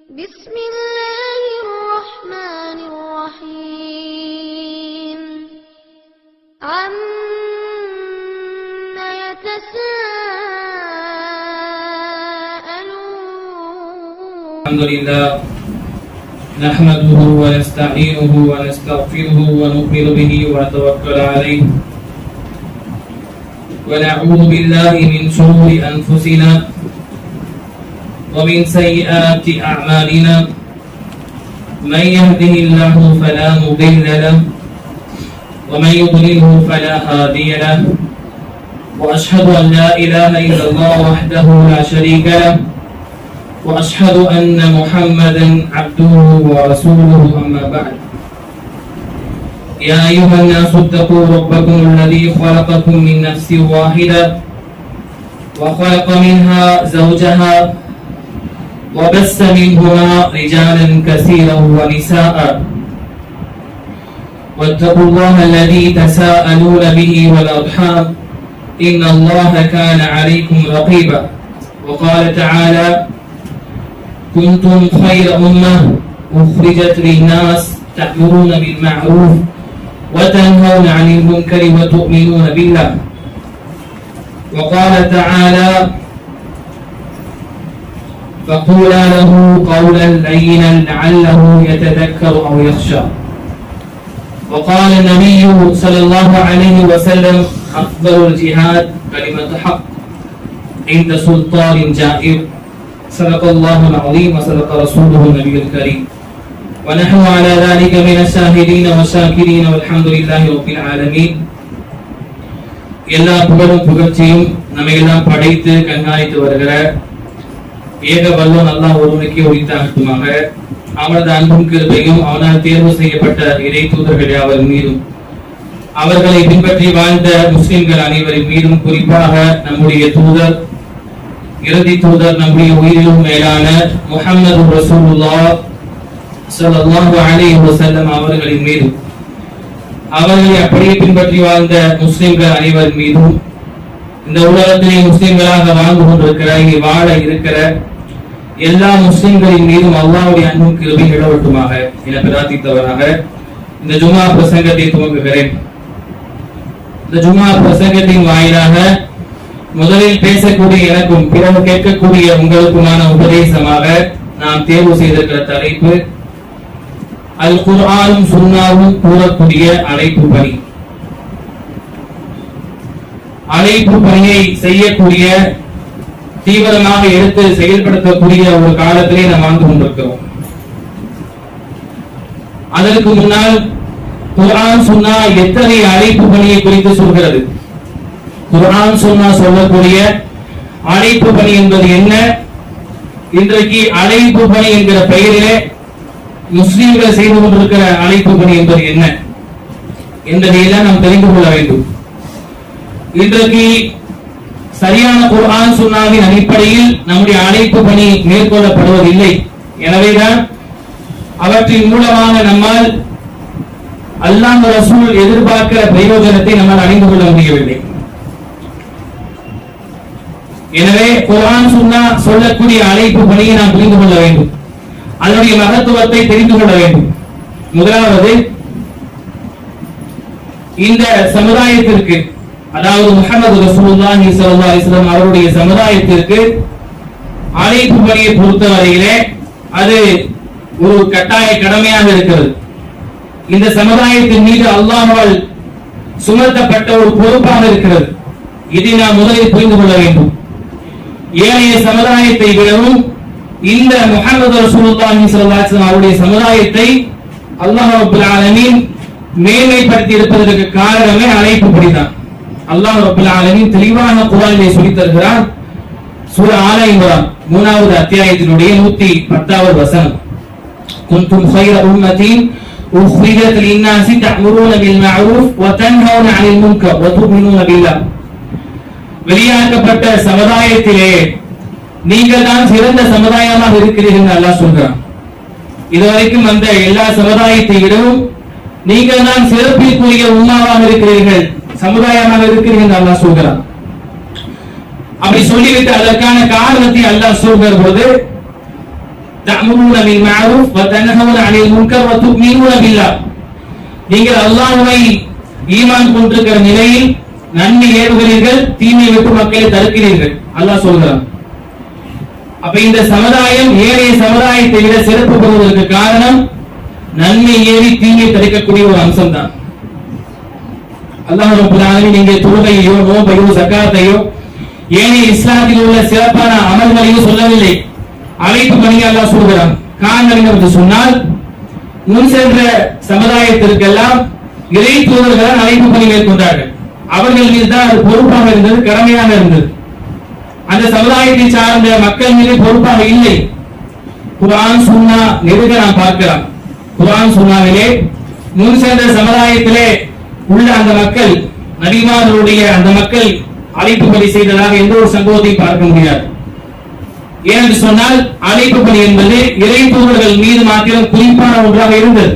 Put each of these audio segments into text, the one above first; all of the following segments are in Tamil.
بسم الله الرحمن الرحيم عما يتساءلون الحمد لله نحمده ونستعينه ونستغفره ونؤمن به ونتوكل عليه ونعوذ بالله من شرور أنفسنا ومن سيئات أعمالنا من يهده الله فلا مضل له ومن يضلله فلا هادي له وأشهد أن لا إله إلا الله وحده لا شريك له وأشهد أن محمدا عبده ورسوله أما بعد يا أيها الناس اتقوا ربكم الذي خلقكم من نفس واحدة وخلق منها زوجها وبث منهما رجالا كثيرا ونساء واتقوا الله الذي تساءلون به والأرحام إن الله كان عليكم رقيبا وقال تعالى كنتم خير أمة أخرجت للناس تأمرون بالمعروف وتنهون عن المنكر وتؤمنون بالله وقال تعالى فقولا له قولا لينا لعله يتذكر أو يخشى وقال النبي صلى الله عليه وسلم أفضل الجهاد كلمة حق عند سلطان جائر صدق الله العظيم وصدق رسوله النبي الكريم ونحن على ذلك من الشاهدين والشاكرين والحمد لله رب العالمين எல்லா புகழும் புகழ்ச்சியும் நம்மை எல்லாம் படைத்து கண்காணித்து வருகிற ஏக வல்லோன் அல்லாஹ் ஒருவனுக்கே உரித்தாகட்டுமாக. அவனது அன்பும் கிருபையும் அவனால் தேர்வு செய்யப்பட்ட இறை தூதர்கள் யாவர் மீதும் அவர்களை பின்பற்றி வாழ்ந்த முஸ்லிம்கள் அனைவரின் மீதும் குறிப்பாக நம்முடைய தூதர் இறுதி தூதர் நம்முடைய உயிரிலும் மேலான முஹம்மது ரசூலுல்லாஹ் ஸல்லல்லாஹு அலைஹி வஸல்லம் அவர்களின் மீதும் அவர்களை அப்படியே பின்பற்றி வாழ்ந்த முஸ்லிம்கள் அனைவர் மீதும் இந்த உலகத்திலே முஸ்லிம்களாக வாழ்ந்து கொண்டிருக்கிற இங்கே வாழ இருக்கிற எல்லா முஸ்லிம்களின் மீதும் அல்லாஹ்வுடைய அன்பும் கிருபையும் நிலவட்டுமாக என பிரார்த்தித்தவராக இந்த ஜும்ஆ பிரசங்கத்தை துவங்குகிறேன். இந்த ஜும்ஆ பிரசங்கத்தின் வாயிலாக முதலில் பேசக்கூடிய எனக்கும் பிறகு கேட்கக்கூடிய உங்களுக்குமான உபதேசமாக நாம் தேர்வு செய்திருக்கிற தலைப்பு அல் குர்ஆனும் சுன்னாவும் கூறக்கூடிய அழைப்பு பணி. அழைப்பு பணியை செய்யக்கூடிய தீவிரமாக எடுத்து செயல்படுத்தக்கூடிய ஒரு காலத்திலே நாம் வாழ்ந்து கொண்டிருக்கிறோம். அதற்கு முன்னால் குர்ஆன் சுன்னா எத்தனை அழைப்பு பணியை குறித்து சொல்கிறது? குர்ஆன் சுன்னா சொல்லக்கூடிய அழைப்பு பணி என்பது என்ன? இன்றைக்கு அழைப்பு பணி என்கிற பெயரிலே முஸ்லிம்கள் செய்து கொண்டிருக்கிற அழைப்பு பணி என்பது என்ன என்பதையெல்லாம் நாம் தெரிந்து கொள்ள வேண்டும். இன்றைக்கு சரியான குர்ஆன் சுன்னாவின் அடிப்படையில் நம்முடைய அழைப்பு பணி மேற்கொள்ளப்படுவதில்லை. எனவேதான் அவற்றின் மூலமாக நம்மால் அல்லாஹ் ரசூல் எதிர்பார்க்கிற பிரயோஜனத்தை நம்மால் அடைந்து கொள்ள முடியவில்லை. எனவே குர்ஆன் சுன்னா சொல்லக்கூடிய அழைப்பு பணியை நாம் புரிந்து கொள்ள வேண்டும், அதனுடைய மகத்துவத்தை தெரிந்து கொள்ள வேண்டும். முதலாவது, இந்த சமுதாயத்திற்கு, அதாவது முஹம்மது ரசூலுல்லாஹி ஸல்லல்லாஹு அலைஹி வஸல்லம் அவருடைய சமுதாயத்திற்கு அழைப்பு பணியை பொறுத்தவரையிலே அது ஒரு கட்டாய கடமையாக இருக்கிறது. இந்த சமுதாயத்தின் மீது அல்லாஹ்வால் சுமத்தப்பட்ட ஒரு பொறுப்பாக இருக்கிறது. இதை நாம் முதலில் புரிந்து கொள்ள வேண்டும். ஏனைய சமுதாயத்தை விடவும் இந்த முஹம்மது ரசூலுல்லாஹி ஸல்லல்லாஹு அலைஹி வஸல்லம் அவருடைய சமுதாயத்தை அல்லாஹ் ரப்பல் ஆலமீன் மேன்மைப்படுத்தி இருப்பதற்கு காரணமே அழைப்பு பணிதான். அல்லாஹ் ரப்பல் ஆலமீன் தெளிவான குர்ஆனிலே சொல்லித் தருகிறார். சூரா ஆல இம்ரான் 3வது அத்தியாயத்தினுடைய 110வது வசனம், குன்தும் கைர உம்மத்தின் உக்ரிஜத் லின்னாஸி தஅமுரூன பில் மஅரூஃப் வ தன்ஹவுன அனில் முன்கர் வ து'மினூன பில்லாஹ். வெளியாக்கப்பட்ட சமுதாயத்திலே நீங்கள் தான் சிறந்த சமுதாயமாக இருக்கிறீர்கள் அல்லாஹ் சொல்றான். இதுவரைக்கும் அந்த எல்லா சமுதாயத்தை விடவும் நீங்கள் தான் சிறப்பிற்குரிய உம்மாவாக இருக்கிறீர்கள், சமுதாயமாக இருக்கிறீர்கள் அல்லாஹ் சொல்கிறான். அப்படி சொல்லிவிட்டு அதற்கான காரணத்தை அல்லாஹ் சொல்கிற போது தஅமுருன பில் மஅரூஃப் வ தன்ஹவுன அனில் முன்கர் வ து'மினூன பில்லாஹ். நீங்கள் அல்லாஹ்வை ஈமான் கொண்டிருக்கிற நிலையில் நன்மை ஏவுகிறீர்கள், தீமை விட்டு மக்களை தடுக்கிறீர்கள் அல்லாஹ் சொல்கிறான். அப்ப இந்த சமுதாயம் ஏனைய சமுதாயத்தை விட சிறப்பு பெறுவதற்கு காரணம் நன்மை ஏவி தீமை தடுக்கக்கூடிய ஒரு அம்சம் தான். அல்லாஹ் ரப்பல் ஆலமீன் இங்கே தொழுகையோ நோன்பையோ ஜகாத்தையோ ஏனைய இஸ்லாத்தில் உள்ள சிறப்பான அமல்களையோ சொல்லவில்லை, அழைப்பு பணியை அல்லாஹ் சொல்கிறான். காரணம் என்று சொன்னால் முன் சென்ற சமுதாயத்திற்கெல்லாம் இறை தூதர்கள் அழைப்பு பணி மேற்கொண்டார்கள். அவர்கள் மீது தான் அது பொறுப்பாக இருந்தது, கடமையாக இருந்தது. அந்த சமுதாயத்தை சார்ந்த மக்கள் மீது பொறுப்பாக இல்லை. குர்ஆன் சுன்னா நெருங்க நாம் பார்க்கலாம். குர்ஆன் சுன்னாவிலே முன் சென்ற சமுதாயத்திலே உள்ள அந்த மக்கள், நபிமார்களுடைய அந்த மக்கள் அழைப்பு பணி செய்ததாக எந்த ஒரு சம்பவத்தையும் பார்க்க முடியாது. ஏனென்று சொன்னால் அழைப்பு பணி என்பது இறை தூதர்கள் மீது மாத்திரம் குறிப்பான ஒன்றாக இருந்தது.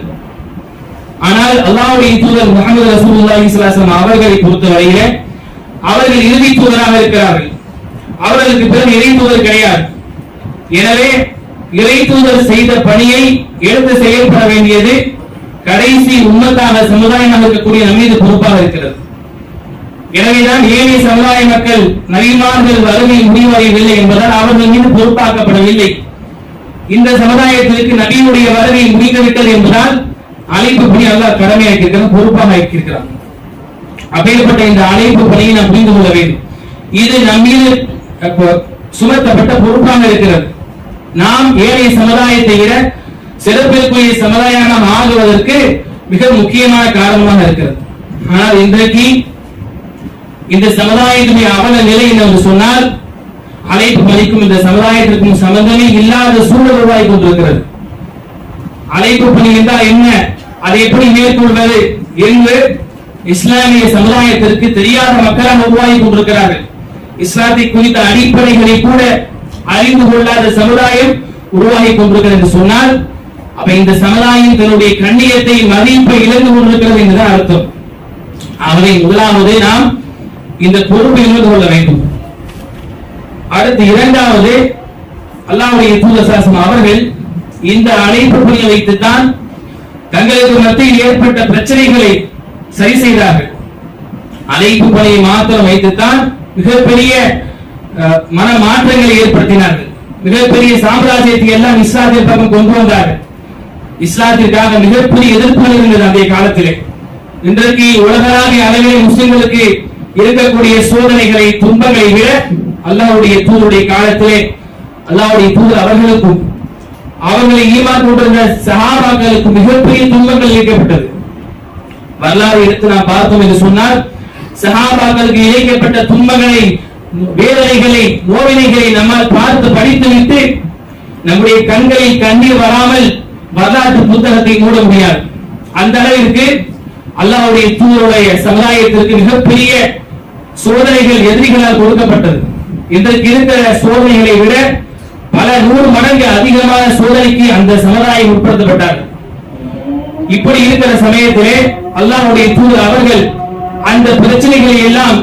ஆனால் அல்லாஹ்வுடைய தூதர் முஹம்மது ரசூலுல்லாஹி ஸல்லல்லாஹு அலைஹி வஸல்லம் அவர்களை பொறுத்தவரையிலே அவர்கள் இறுதி தூதராக இருக்கிறார்கள். அவர்களுக்கு பிறகு இறை தூதர் கிடையாது. எனவே இறை தூதர் செய்த பணியை எடுத்து செயல்பட வேண்டியது கடைசி உம்மத்தாக சமுதாயமாக இருக்கக்கூடிய நம் மீது பொறுப்பாக இருக்கிறது. எனவேதான் ஏனைய சமுதாய மக்கள் நபிமார்கள் வருகை முடிவடையவில்லை என்பதால் அவர்கள் மீது பொறுப்பாக்கப்படவில்லை. இந்த சமுதாயத்திற்கு நபியுடைய வருகை முடிந்துவிட்டது என்பதால் அழைப்பு பணி அல்லாஹ் கடமையாக்கியிருக்கிறான், பொறுப்பாக ஆக்கியிருக்கிறான். அப்பேற்பட்ட இந்த அழைப்பு பணியை நாம் புரிந்து கொள்ள வேண்டும். இது நம் மீது சுமத்தப்பட்ட பொறுப்பாக இருக்கிறது. நாம் ஏனைய சமுதாயத்தை விட சிறப்பிற்குரிய சமுதாயம் நாம் ஆகுவதற்கு மிக முக்கியமான காரணமாக இருக்கிறது. ஆனால் இன்றைக்கு இந்த சமுதாயத்துடைய அவல நிலை என்று சொன்னால் அழைப்பு பணிக்கும் இந்த சமுதாயத்திற்கும் சம்பந்தமே இல்லாத சூழல் உருவாகி கொண்டிருக்கிறது. அழைப்பு பணி என்றால் என்ன, அதை எப்படி மேற்கொள்வது என்று இஸ்லாமிய சமுதாயத்திற்கு தெரியாத மக்களாக உருவாகி கொண்டிருக்கிறார்கள். இஸ்லாத்தை குறித்த அடிப்படைகளை கூட அறிந்து கொள்ளாத சமுதாயம் உருவாகி கொண்டிருக்கிறது என்று சொன்னால் அப்ப இந்த சமுதாயம் தன்னுடைய கண்ணியத்தை மதிப்பை இழந்து கொண்டிருக்கிறது என்றுதான் அர்த்தம். ஆகவே முதலாவது நாம் இந்த பொறுப்பை உணர்ந்து கொள்ள வேண்டும். அடுத்து இரண்டாவது, அல்லாஹ்வுடைய தூதர் ஸல்லல்லாஹு அலைஹி அவர்கள் இந்த அழைப்பு பணியை வைத்துத்தான் தங்களுக்கு மத்தியில் ஏற்பட்ட பிரச்சனைகளை சரி செய்தார்கள். அழைப்பு பணியை மாத்திரம் வைத்துத்தான் மிகப்பெரிய மன மாற்றங்களை ஏற்படுத்தினார்கள். மிகப்பெரிய சாம்ராஜ்யத்தை எல்லாம் இஸ்லாத்தின் பக்கம் கொண்டு வந்தார்கள். இஸ்லாத்திற்காக மிகப்பெரிய எதிர்ப்புகள் இருந்தது அந்த காலத்திலே. இன்றைக்கு உலகளாவிய அளவிலே முஸ்லிம்களுக்கு இருக்கக்கூடிய சோதனைகளை துன்பங்களை விட அல்லாஹ்வுடைய தூதருடைய காலத்திலே அல்லாஹ்வுடைய தூதர் அவர்களுக்கும் அவர்களை ஈமான் கொண்டிருந்த சஹாபாக்களுக்கும் மிகப்பெரிய துன்பங்கள் இழைக்கப்பட்டது. வரலாறு எடுத்து நாம் பார்த்தோம் என்று சொன்னால் சஹாபாக்களுக்கு இழைக்கப்பட்ட துன்பங்களை, வேதனைகளை, நோவினைகளை நம்மால் பார்த்து படித்துவிட்டு நம்முடைய கண்களில் கண்ணீர் வராமல் வரலாற்று புத்தகத்தை மூட முடியாது. அந்த அளவிற்கு அல்லாஹ்வுடைய தூதருடைய சமுதாயத்திற்கு மிகப்பெரிய சோதனைகள் எதிரிகளால் கொடுக்கப்பட்டது. இன்றைக்கு இருக்கிற சோதனைகளை விட பல 100 மடங்கு அதிகமான சோதனைக்கு அந்த சமுதாயம் உட்படுத்தப்பட்டார்கள். இப்படி இருக்கிற சமயத்திலே அல்லாஹ்வுடைய தூதர் அவர்கள் அந்த பிரச்சனைகளை எல்லாம்,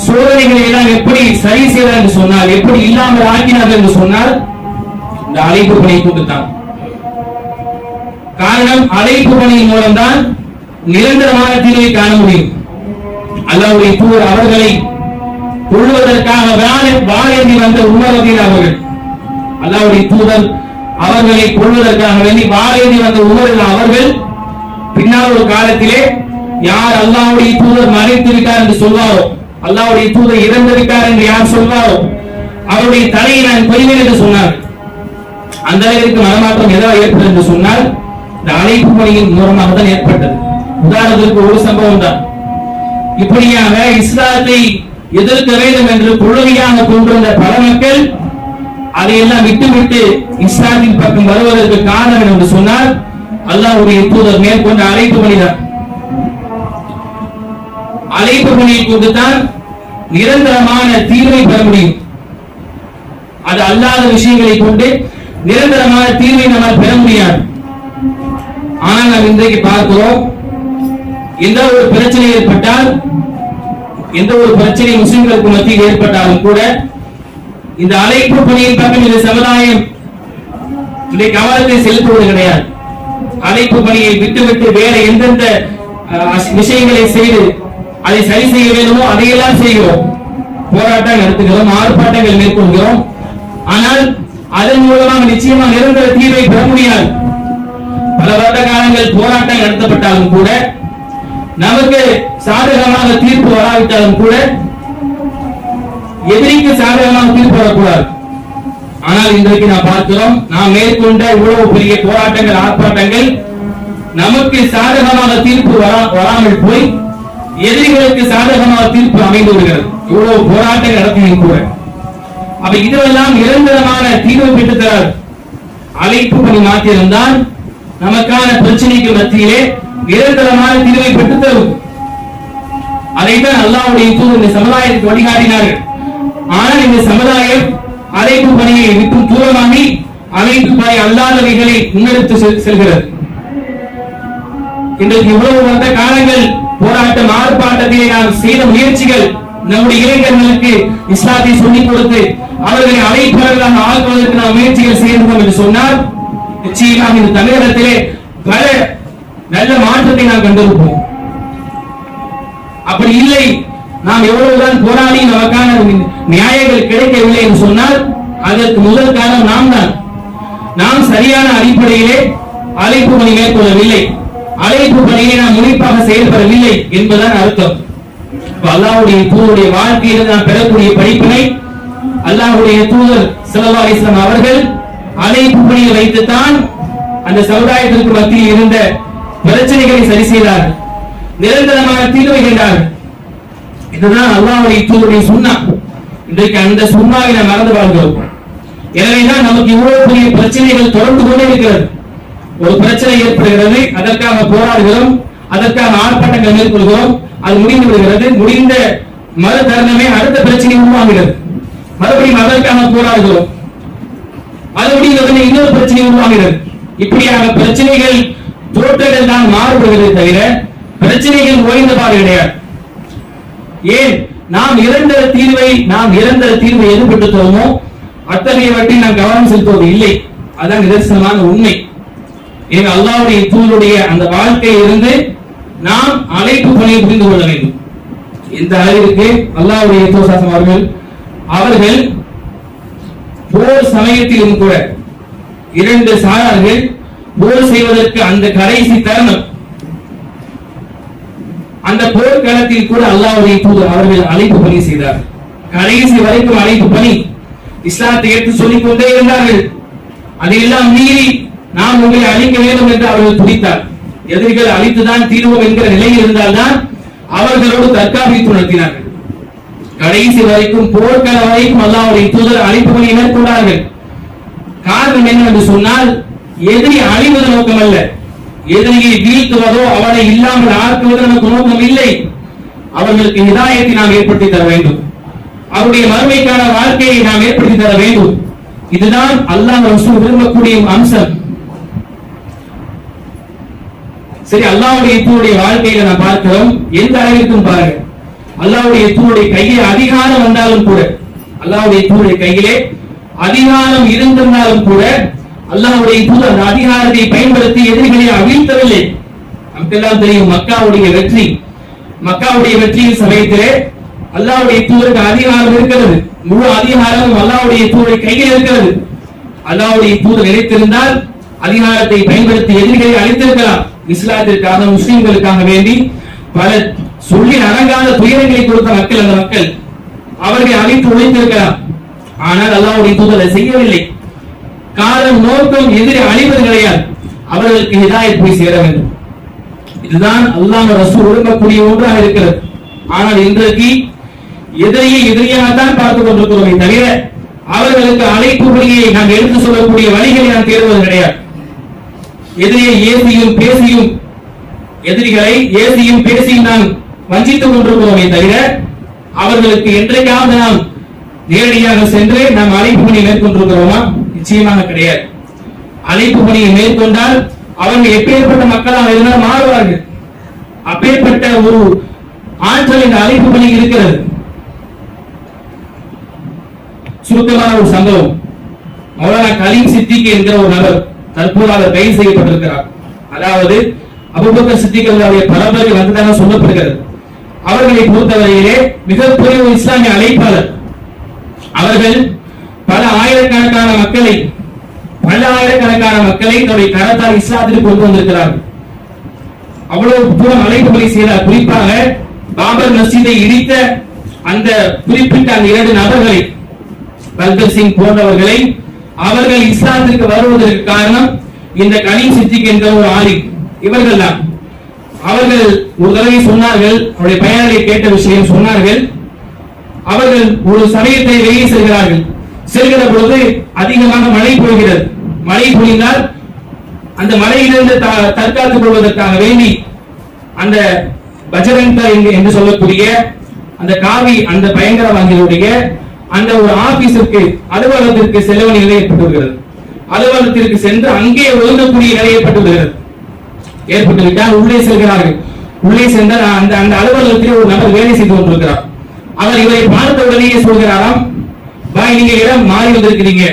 சோதனைகளை எல்லாம் எப்படி சரி செய்தார் என்று சொன்னால், எப்படி இல்லாமல் ஆக்கினார் என்று சொன்னால் இந்த அழைப்பு பணியை கொண்டுதான். காரணம், அழைப்பு பணியின் மூலம்தான் நிரந்தரமான தீர்வை காண முடியும். அல்லாஹ்வுடைய தூதர் அவர்களை கொள்வதற்காக வாழேந்தி வந்த உமர் ரலியல்லாஹு அவர்கள், அல்லாஹ்வுடைய தூதர் அவர்களை கொள்வதற்காக வேண்டி வாழேந்தி வந்த உமர் அவர்கள் பின்னால் ஒரு காலத்திலே யார் அல்லாஹ்வுடைய தூதர் மறைத்து விட்டார் என்று சொல்வாரோ, அல்லாஹ்வுடைய தூதர் இறந்து விட்டார் என்று யார் சொல்வாரோ அவருடைய தலையை நான் கொய்வேன் என்று சொன்னார். அந்த அளவிற்கு மனமாற்றம் எதாவது ஏற்பட்டது என்று சொன்னால் இந்த அழைப்பு பணியின் மூலமாக தான் ஏற்பட்டது. உதாரணத்திற்கு ஒரு சம்பவம் தான். இப்படியாக இஸ்லாத்தை எதிர்க்க வேண்டும் என்று கொள்கையாக கொண்டிருந்த பல மக்கள் அதையெல்லாம் விட்டுவிட்டு இஸ்லாத்தின் பக்கம் வருவதற்கு காரணம் என்று சொன்னால் அல்லாஹ்வுடைய தூதர் மேற்கொண்ட அழைப்பு பணிதான். அழைப்பு பணியை கொண்டுதான் நிரந்தரமான தீர்வை பெற முடியும். அது அல்லாத விஷயங்களை கொண்டு நிரந்தரமான தீர்வை நம்மால் பெற முடியாது. ஆனால் நாம் இன்றைக்கு பார்க்கிறோம், எந்த ஒரு பிரச்சனை ஏற்பட்டால், எந்த ஒரு பிரச்சனை முஸ்லிம்களுக்கு மத்தியில் ஏற்பட்டாலும் கூட இந்த அழைப்பு பணியின் பக்கம் இந்த சமுதாயம் இன்றைக்கு கவனத்தை செலுத்துவது கிடையாது. அழைப்பு பணியை விட்டுவிட்டு வேற எந்தெந்த விஷயங்களை செய்து அதை சரி செய்ய வேண்டுமோ அதையெல்லாம் செய்கிறோம். போராட்டம் நடத்துகிறோம், ஆர்ப்பாட்டங்கள் மேற்கொள்கிறோம். ஆனால் அதன் மூலமாக நிச்சயமாக நிரந்தர தீர்வை பெற முடியாது. பல வருட காலங்கள் போராட்டம் நடத்தப்பட்டாலும் கூட, நமக்கு சாதகமாக தீர்ப்பு வராவிட்டாலும் கூட, எதிரிக்கு சாதகமாக தீர்ப்பு வரக்கூடாது. ஆனால் இன்றைக்கு நாம் பார்க்கிறோம், நாம் மேற்கொண்ட இவ்வளவு பெரிய போராட்டங்கள், ஆர்ப்பாட்டங்கள் நமக்கு சாதகமாக தீர்ப்பு வராமல் போய் எதிரிகளுக்கு சாதகமாக தீர்ப்பு அமைந்து வருகிறது. இவ்வளவு போராட்டம் நடத்தியும் கூட அப்ப இதுவெல்லாம் நிரந்தரமான தீர்வு பெற்று தராது. அழைப்பு பணி மாற்றியிருந்தால் நமக்கான பிரச்சனைக்கு மத்தியிலே நிரந்தரமான தீர்வை பெற்று தரும். அதைத்தான் அல்லாஹ்வுடைய தூதர் இந்த சமுதாயத்துக்கு வழிகாட்டினார்கள். ஆனால் இந்த சமுதாயம் அழைப்பு பணியை விட்டு தூரமாகி அழைப்பு பணி அல்லாதவைகளை முன்னெடுத்து செல்கிறது. இன்றைக்கு இவ்வளவு வந்த காலங்கள் போராட்டம், ஆர்ப்பாட்டத்திலே நாம் செய்த முயற்சிகள் நம்முடைய இளைஞர்களுக்கு இஸ்லாத்தை சொல்லிக் கொடுத்து அவர்களை அழைப்பாளர்களாக ஆக்குவதற்கு நாம் முயற்சிகள் செய்தோம் என்று சொன்னால் நிச்சயமாக இந்த தமிழகத்திலே பல நல்ல மாற்றத்தை நாம் கண்டிருப்போம். அப்படி இல்லை, நாம் எவ்வளவுதான் போராடி நமக்கான நியாயங்கள் கிடைக்கவில்லை என்று சொன்னால் அதற்கு முதல் காரணம் நாம் தான். நாம் சரியான அடிப்படையிலே அழைப்பு பணி மேற்கொள்ளவில்லை, அழைப்பு பணியை நாம் முனைப்பாக செயல்படவில்லை என்பதுதான் அர்த்தம். அல்லாஹ்வுடைய தூதருடைய வாழ்க்கையில் நாம் பெறக்கூடிய படிப்பினை, அல்லாஹ்வுடைய தூதர் ஸல்லல்லாஹு அலைஹி வஸல்லம் அவர்கள் அழைப்பு பணியை வைத்துத்தான் அந்த சமுதாயத்திற்கு மத்தியில் இருந்த பிரச்சனைகளை சரி செய்தார்கள், நிரந்தரமான தீர்வை கண்டார்கள். இதுதான் அல்லாஹ்வுடைய தூதருடைய சுன்னா. இன்றைக்கு அந்த சுன்னாவை நாம் மறந்து வாழ்கிறோம். எனவேதான் நமக்கு இவ்வளவு பெரிய பிரச்சனைகள் தொடர்ந்து கொண்டே இருக்கிறது. ஒரு பிரச்சனை ஏற்படுகிறது, அதற்காக போராடுகிறோம், அதற்காக ஆர்ப்பாட்டங்கள் மேற்கொள்கிறோம், அது முடிந்து விடுகிறது. முடிந்த மறு தருணமே அடுத்த பிரச்சனை உருவாகிறது, மறுபடியும் அதற்காக போராடுகிறோம், அது முடிந்தவுடனே இன்னொரு பிரச்சனை உருவாகிறது. இப்படியாக பிரச்சனைகள் தோற்றங்கள் தான் மாறுபடுகிறதே தவிர பிரச்சனைகள் ஓய்ந்தபாடு கிடையாது. ஏன் நாம் நிரந்தர தீர்வை எதிர்பட்டுத்தோமோ அத்தகையவற்றை நாம் கவனம் செலுத்துவது இல்லை. அதான் நிதர்சனமான உண்மை. அல்லாஹ்வுடைய தூதருடைய அந்த வாழ்க்கையில் இருந்து நாம் அழைப்பு பணியை புரிந்து கொள்ள வேண்டும். இந்த அளவிற்கு அல்லாஹ்வுடைய தூதர் அவர்கள் போர் சமயத்திலும் கூட இரண்டு சாரார்கள் போர் செய்வதற்கு அந்த கடைசி தருணம், அந்த போர்க்களத்தில் கூட அல்லாஹ்வுடைய தூதர் அவர்கள் அழைப்பு பணி செய்தார்கள். கடைசி வரைக்கும் அழைப்பு பணி, இஸ்லாத்தை எடுத்து சொல்லிக் கொண்டே இருந்தார்கள். அதையெல்லாம் மீறி நாம் உங்களை அழிக்க வேண்டும் என்று அவர்கள் துடித்தார். எதிரிகள் அழித்துதான் தீர்வோம் என்கிற நிலையில் இருந்தால்தான் அவர்களோடு தற்காப்பு நடத்தினார்கள். கடைசி வரைக்கும் போர்க்கள வரைக்கும் அல்லாஹ்வுடைய தூதர் அழைப்பு பணி மேற்கொண்டார்கள். காரணம் என்னவென்று சொன்னால், எதிரி அழிவது நோக்கம் அல்ல, எதிரியை வீழ்த்துவதோ அவனை இல்லாமல் ஆக்குவதோ நமக்கு நோக்கம் இல்லை. அவர்களுக்கு ஹிதாயத்தை நாம் ஏற்படுத்தி தர வேண்டும், அவருடைய மறுமைக்கான வாழ்க்கையை நாம் ஏற்படுத்தி தர வேண்டும். இதுதான் அல்லாஹ் ரசூல் விரும்பக்கூடிய அம்சம். சரி, அல்லாஹ்வுடைய தூதருடைய வாழ்க்கையில நாம் பார்க்கிறோம். எந்த அளவிற்கும் பாருங்க, அல்லாஹ்வுடைய தூதருடைய கையில் அதிகாரம் வந்தாலும் கூட, அல்லாஹ்வுடைய தூதருடைய கையிலே அதிகாரம் இருந்திருந்தாலும் கூட அல்லாஹ்வுடைய தூதர் அந்த அதிகாரத்தை பயன்படுத்தி எதிரிகளை அழித்தவில்லை. நமக்கெல்லாம் தெரியும் மக்காவுடைய வெற்றி, மக்காவுடைய வெற்றியின் சமயத்திலே அல்லாஹ்வுடைய தூதருக்கு அதிகாரம் இருக்கிறது. முழு அதிகாரமும் அல்லாஹ்வுடைய தூதருடைய கையில் இருக்கிறது. அல்லாஹ்வுடைய தூதர் நினைத்திருந்தால் அதிகாரத்தை பயன்படுத்தி எதிரிகளை அழித்திருக்கலாம். இஸ்லாத்திற்காக, முஸ்லிம்களுக்காக வேண்டி பல சொல்லி அடங்காத துயரங்களை கொடுத்த மக்கள், அந்த மக்கள் அவர்களை அழித்து உழைத்திருக்கலாம். ஆனால் அல்லாஹ்வுடைய தூதர் அதை செய்யவில்லை. காரணம், நோக்கம் எதிரி அழிவது கிடையாது, அவர்களுக்கு ஹிதாயத் போய் சேர வேண்டும். இதுதான் அல்லாஹ் ரசூல் விரும்பக்கூடிய ஒன்றாக இருக்கிறது. ஆனால் இன்றைக்கு எதிரியை எதிரியாகத்தான் பார்த்துக் கொண்டிருக்கிறோமே தவிர அவர்களுக்கு அழைப்பு பணியை நாம் எடுத்து சொல்லக்கூடிய வழிகளை நாம் தேடுவது கிடையாது. எதிரியை ஏசியும் பேசியும், எதிரிகளை ஏசியும் பேசியும் நாம் வஞ்சித்துக் கொண்டிருக்கிறோமே தவிர அவர்களுக்கு என்றைக்காவது நாம் நேரடியாக சென்று நாம் அழைப்பு பணியை மேற்கொண்டிருக்கிறோமா? நிச்சயமாக கிடையாது. அழைப்பு பணியை மேற்கொண்டால் அவர்கள் எப்பேற்பட்ட மக்களாக இருந்தால் மாறுவார்கள். அப்பேற்பட்ட ஒரு ஆற்றல் இந்த அழைப்பு பணி இருக்கிறது. சுருக்கமான ஒரு சம்பவம், மௌலானா கலீம் சித்திக் என்கிற ஒரு நபர் தற்போது அவர் கைது செய்யப்பட்டிருக்கிறார். அதாவது அபூபக்கர் சித்திக் அவருடைய பரம்பரை வந்ததாக சொல்லப்படுகிறது. அவர்களை பொறுத்தவரையிலே மிகப்பெரிய ஒரு இஸ்லாமிய அழைப்பாளர். அவர்கள் பல ஆயிரக்கணக்கான மக்களை தன்னுடைய கரத்தால் இஸ்லாத்திற்கு கொண்டு வந்திருக்கிறார்கள். அவ்வளவு தூரம் அழைப்பு பணி செய்தார். குறிப்பாக பாபர் மஸ்ஜிதை இடித்த அந்த குறிப்பிட்ட அந்த 2 நபர்களை, பல்கர் சிங் போன்றவர்களை, அவர்கள் இஸ்லாத்திற்கு வருவதற்கு காரணம் இந்த கலீம் சித்திக் என்ற ஒரு ஆலிம். இவர்கள் தான். அவர்கள் ஒரு தடவை சொன்னார்கள், அவருடைய பயணங்களை கேட்ட விஷயம் சொன்னார்கள். அவர்கள் ஒரு சமயத்தை வெளியே செல்கிற பொழுது அதிகமாக மழை பொழிகிறது. மழை பொழிந்தால் அந்த மழையிலிருந்து தற்காத்துக் கொள்வதற்காக வேண்டி அந்த பஜரங்க என்று சொல்லக்கூடிய அந்த காவி அந்த பயங்கரவாதிகளுடைய அந்த ஒரு ஆபீஸிற்கு அலுவலகத்திற்கு செல்ல வேண்டிய நிலை ஏற்பட்டுவிடுகிறது. அலுவலகத்திற்கு சென்று அங்கே ஒழுங்கக்கூடிய நிலை ஏற்பட்டுவிட்டால் உள்ளே செல்கிறார்கள். உள்ளே சென்றால் அந்த அந்த அலுவலகத்தில் ஒரு நபர் வேலை செய்து கொண்டிருக்கிறார். அவர் இவரை பார்த்த உடனேயே சொல்கிறாராம், பாய் நீங்க இடம் மாறி வந்திருக்கிறீங்க,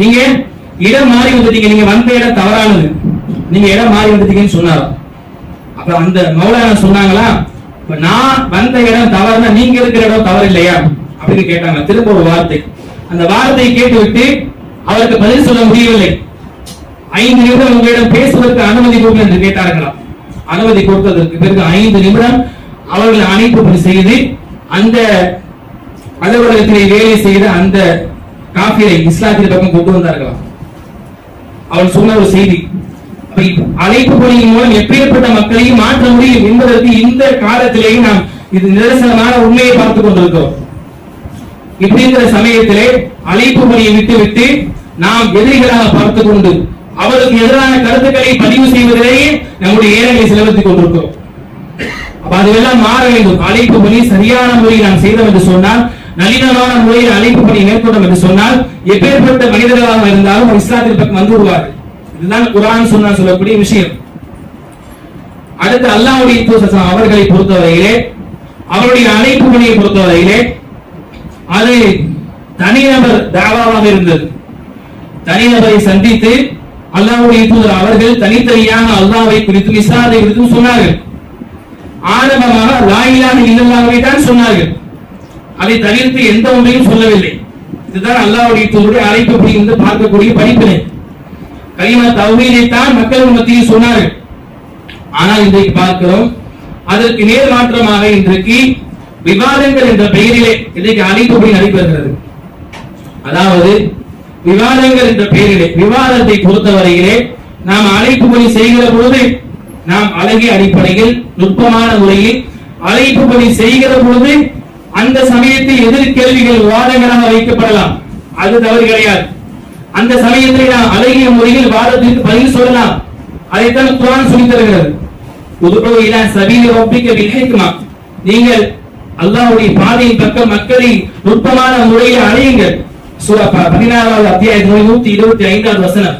நீங்க இடம் மாறி வந்துட்டீங்க, நீங்க வந்த இடம் தவறானது, நீங்க இடம் மாறி வந்துட்டீங்கன்னு சொன்னாராம். அப்ப அந்த மௌலானா சொன்னாங்களா, நான் வந்த இடம் தவறுனா நீங்க இருக்கிற இடம் தவறு இல்லையா அப்படின்னு கேட்டாங்க. திரும்ப ஒரு வார்த்தை, அந்த வார்த்தையை கேட்டுவிட்டு அவருக்கு பதில் சொல்ல முடியவில்லை. 5 நிமிடம் உங்களிடம் பேசுவதற்கு அனுமதி கொடுங்க என்று கேட்டார்களாம். அனுமதி கொடுத்ததற்கு பிறகு 5 நிமிடம் அவர்கள் அழைப்பு செய்து அந்த அலுவலகத்திலே வேலை செய்த அந்த காபிரை இஸ்லாத்தின் பக்கம் கொண்டு வந்தார்களாம். அவள் சொன்ன ஒரு செய்தி, அழைப்பு பணியின் மூலம் எப்பேற்பட்ட மக்களையும் மாற்ற முடியும் என்பதற்கு இந்த காலத்திலேயே நாம் இது நிதர்சனமான உண்மையை பார்த்துக் கொண்டிருக்கிறோம். இப்படிங்கிற சமயத்திலே அழைப்பு பணியை விட்டுவிட்டு நாம் எதிரிகளாக பார்த்துக் கொண்டு அவருக்கு எதிரான கருத்துக்களை பதிவு செய்வதிலேயே நம்முடைய ஏழைகளை செலவழித்துக் கொண்டிருக்கிறோம். அதெல்லாம் மாற வேண்டும். அழைப்பு பணி சரியான முறையில் நாம் செய்தோம் என்று சொன்னால், நளினமான முறையில் அழைப்பு பணி மேற்கொண்டோம் என்று சொன்னால், எப்பேற்பட்ட மனிதர்களாக இருந்தாலும் இஸ்லாத்தின் பக்கம் வந்து விடுவார்கள். இதுதான் குர்ஆன் சுன்னா சொல்லக்கூடிய விஷயம். அடுத்து அல்லாஹ்வுடைய தூதர் அவர்களை பொறுத்தவரையிலே, அவருடைய அழைப்பு பணியை பொறுத்தவரையிலே அது தனிநபர் தாவாவாக இருந்தது. தனிநபரை சந்தித்து அல்லாஹ்வுடைய தூதர் அவர்கள் தனித்தனியாக அல்லாஹ்வை குறித்து இஸ்லாத்தை குறித்து சொன்னார்கள். ஆரம்பமாக லா இலாஹ இல்லல்லாஹ்வை தான் சொன்னார்கள். அதை தவிர்த்து எந்த ஒன்றையும் சொல்லவில்லை. இதுதான் அல்லாஹ்வுடைய தூதருடைய அழைப்பு பணி என்று பார்க்கக்கூடிய படிப்பினை. கலிமா தௌஹீதை தான் மக்கள் மத்தியில் சொன்னார்கள். ஆனால் இன்றைக்கு பார்க்கிறோம், அதற்கு நேர் மாற்றமாக இன்றைக்கு விவாதங்கள் என்ற பெயரிலே இன்றைக்கு அழைப்பு பணி நடைபெறுகிறது. அதாவது விவாதங்கள் என்ற பெயரிலே, விவாதத்தை பொறுத்தவரையிலே நாம் அழைப்பு பணி செய்கிற பொழுது நாம் அழகிய அடிப்படையில் நுட்பமான முறையில் அழைப்பு பணி செய்கிற பொழுது அந்த சமயத்தில் எதிர் கேள்விகள் விவாதங்களாக வைக்கப்படலாம். அது தவறு கிடையாது. அந்த சமயத்தில் நாம் அழகிய முறையில் வாதத்திற்கு பதில் சொல்லலாம். அதைத்தான் குர்ஆன் சொல்லித் தருகிறது. உதுஉ இலா சபீலி ரப்பிக பில் ஹிக்மா, நீங்கள் அல்லாஹ்வுடைய பாதையின் பக்கம் மக்களை நுட்பமான முறையில் அழையுங்கள். சூரா 16வது அத்தியாயம் 125வது வசனம்.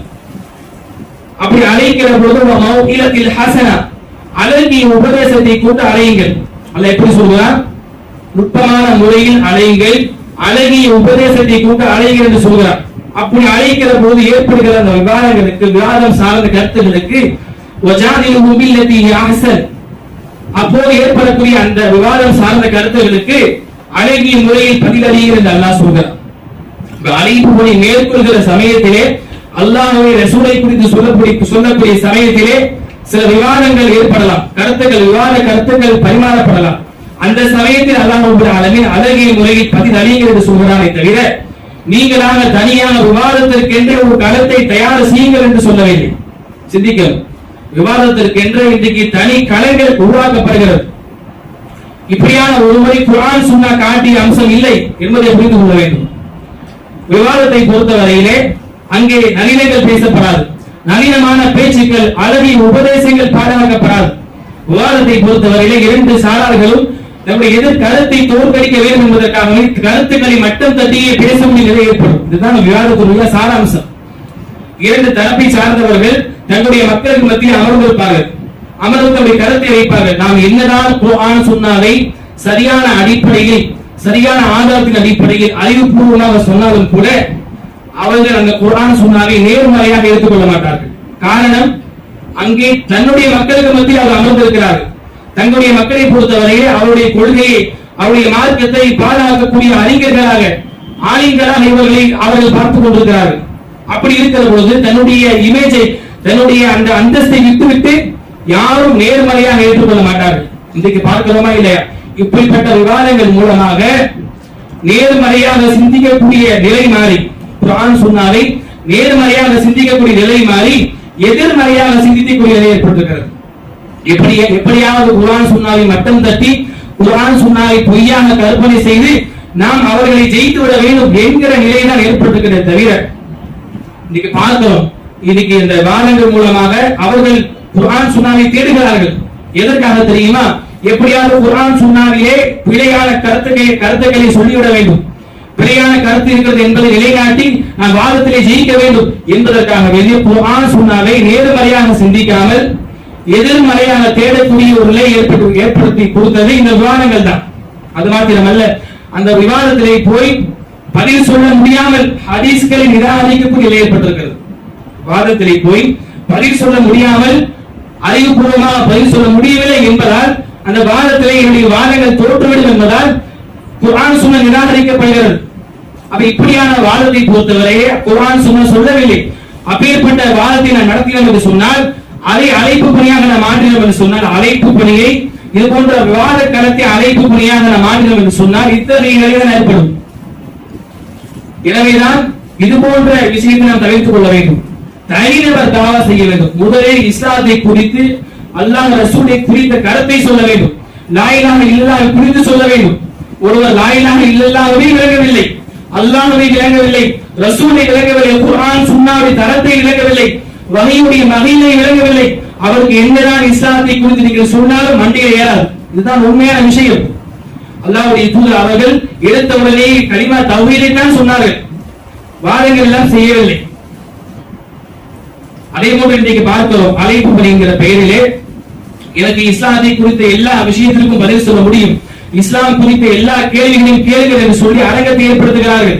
அப்படி அழைக்கிற பொழுது மௌஇலத்தில் ஹஸனா, அழகிய உபதேசத்தை கொண்டு அழையுங்கள். அல்லாஹ் எப்படி சொல்றார்? நுட்பமான முறையில் அழையுங்கள், அழகிய உபதேசத்தை கொண்டு அழையுங்கள் என்று சொல்கிறார். அப்படி அழைக்கிற பொழுது ஏற்படுகிற அந்த விவாதங்களுக்கு, விவாதம் சார்ந்த கருத்துகளுக்கு வஜாதிலுஹு பில்லதி ஹிய அஹ்ஸன், அப்போது ஏற்படக்கூடிய அந்த விவாதம் சார்ந்த கருத்துகளுக்கு அழகிய முறையில் பதிலளியுங்கள் என்று அல்லாஹ் சொல்கிறார். அழைப்பு பணி மேற்கொள்கிற சமயத்திலே அல்லாஹ்வை ரசூலை குறித்து சொல்லக்கூடிய சமயத்திலே சில விவாதங்கள் ஏற்படலாம், விவாத கருத்துக்கள் பரிமாறப்படலாம். அந்த சமயத்தில் அல்லாஹ் ரப்பல் ஆலமீன் அழகிய முறையில் பதிலளியுங்கள் என்று சொல்கிறானே தவிர நீங்களாக தனியான விவாதத்திற்கென்று ஒரு களத்தை தயார் செய்யுங்கள் என்று சொல்லவில்லை. சிந்திக்கணும். விவாதத்திற்கென்று இன்றைக்கு தனி களங்கள் உருவாக்கப்படுகிறது. இப்படியான ஒரு முறை குர்ஆன் சுன்னா காட்டிய அம்சம் இல்லை என்பதை புரிந்து கொள்ள வேண்டும். விவாதத்தை பொறுத்தவரையிலே அங்கே நளினங்கள் பேசப்படாது, நளினமான பேச்சுக்கள், அழகிய உபதேசங்கள் பாடமாக்கப்படாது. விவாதத்தை பொறுத்தவரையிலே 2 சாரார்களும் நம்முடைய எதிர் கருத்தை தோற்கடிக்க வேண்டும் என்பதற்காக கருத்துக்களை மட்டம் தட்டியே பேச முடியும் நிலை ஏற்படும். இதுதான் விவாதத்துடைய சாராம்சம். 2 தரப்பை சார்ந்தவர்கள் தங்களுடைய மக்களுக்கு மத்தியில் அமர்ந்திருப்பார்கள். அமர்ந்து தங்களுடைய கருத்தை வைப்பார்கள். நாம் என்னதான் குர்ஆன் சுன்னாவை சரியான அடிப்படையில், சரியான ஆதாரத்தின் அடிப்படையில் அறிவுபூர்வமாக சொன்னாலும் கூட அவர்கள் அந்த குர்ஆன் சுன்னாவை நேர்மறையாக எடுத்துக்கொள்ள மாட்டார்கள். காரணம், அங்கே தன்னுடைய மக்களுக்கு மத்தியில் அவர் அமர்ந்திருக்கிறார்கள். தங்களுடைய மக்களை பொறுத்தவரையே அவருடைய கொள்கையை, அவருடைய மார்க்கத்தை பாதுகாக்கக்கூடிய அறிஞர்களாக, ஆலிம்களாக இவர்களை அவர்கள் பார்த்துக் கொண்டிருக்கிறார்கள். அப்படி இருக்கிற பொழுது தன்னுடைய இமேஜை, தன்னுடைய அந்த அந்தஸ்தை விட்டுவிட்டு யாரும் நேர்மறையாக ஏற்றுக்கொள்ள மாட்டார்கள். இன்றைக்கு பார்க்கிறோமா இல்லையா? இப்படிப்பட்ட விவாதங்கள் மூலமாக நேர்மறையாக சிந்திக்கக்கூடிய நிலை மாறி, குர்ஆன் சுன்னாவை நேர்மறையாக சிந்திக்கக்கூடிய நிலை மாறி எதிர்மறையாக சிந்திக்கக்கூடிய நிலை ஏற்பட்டிருக்கிறது. எப்படியாவது குர்ஆன் சுன்னாவை மட்டம் தட்டி, குர்ஆன் சுன்னாவை பொய்யாக கற்பனை செய்து நாம் அவர்களை ஜெயித்து விட வேண்டும் என்கிற நிலைதான் ஏற்பட்டிருக்கிறது. தவிர இன்னைக்கு பார்க்கிறோம், இன்னைக்கு இந்த வாதங்கள் மூலமாக அவர்கள் குர்ஆன் சுன்னாவை தேடுகிறார்கள். எதற்காக தெரியுமா? எப்படியாவது குர்ஆன் சுன்னாவிலே பிழையான கருத்துக்களை சொல்லிவிட வேண்டும், பிழையான கருத்து இருக்கிறது என்பதை நிலைநாட்டி நான் வாதத்திலே ஜெயிக்க வேண்டும் என்பதற்காக வேண்டிய குர்ஆன் சுன்னாவை நேர்மறையாக சிந்திக்காமல் எதிர்மறையாக தேடக்கூடிய ஒரு நிலை ஏற்படுத்தி கொடுத்தது இந்த விவாதங்கள் தான். அது மாத்திரமல்ல, அந்த விவாதத்திலே போய் பதில் சொல்ல முடியாமல் ஹதீஸ்களை நிராகரிக்கக்கூடிய நிலை ஏற்பட்டிருக்கிறது. வாதத்திலே போய் பதில் சொல்ல முடியாமல், அறிவுபூர்வமாக பதில் சொல்ல முடியவில்லை என்பதால் அந்த வாதத்திலே என்னுடைய வாதங்கள் தோற்றுவிடும் என்பதால் குர்ஆன் சுன்னா நிராகரிக்கப்படுகிறது. அப்ப இப்படியான வாதத்தை பொறுத்தவரையே குர்ஆன் சுன்னா சொல்லவில்லை. அப்பேற்பட்ட வாதத்தை நான் நடத்தினோம் என்று சொன்னால், அதை அழைப்பு பணியாக நாம் மாற்றினோம் என்று சொன்னால், அழைப்பு பணியை இது போன்ற விவாத களத்தை அழைப்பு பணியாக நாம் மாற்றினோம் என்று சொன்னால் இத்தகைய நிலைதான் ஏற்படும். எனவேதான் இது போன்ற விஷயத்தை நாம் தவிர்த்துக் கொள்ள வேண்டும். தனிநபர் தாவா செய்ய வேண்டும். முதலில் இஸ்லாத்தை குறித்து, அல்லாஹ் ரசூலை குறித்த கருத்தை சொல்ல வேண்டும். லா இலாஹ இல்லல்லாஹ் குறித்து சொல்ல வேண்டும். ஒருவர் லா இலாஹ இல்லல்லாஹ்வை விளங்கவில்லை, அல்லாஹ்வை விளங்கவில்லை, ரசூலை விளங்கவில்லை, குர்ஆன் சுன்னாவுடைய தரத்தை விளங்கவில்லை, வஹீயுடைய மகிமை விளங்கவில்லை, அவருக்கு என்னதான் இஸ்லாத்தை குறித்து நீங்கள் சொன்னாலும் மண்டையில் ஏறாது. இதுதான் உண்மையான விஷயம். அல்லாஹ்வுடைய தூதர் அவர்கள் எடுத்த உடனே கலிமா தௌஹீதை தான் சொன்னார்கள், வாதங்கள் எல்லாம் செய்யவில்லை. அதே போன்று இன்றைக்கு பார்க்கிறோம், அழைப்பு பணிங்கிற பெயரிலே எனக்கு இஸ்லாத்தை குறித்த எல்லா விஷயத்திற்கும் பதில் சொல்ல முடியும், இஸ்லாம் குறித்த எல்லா கேள்விகளையும் கேளுங்கள் என்று சொல்லி அரங்கத்தை ஏற்படுத்துகிறார்கள்.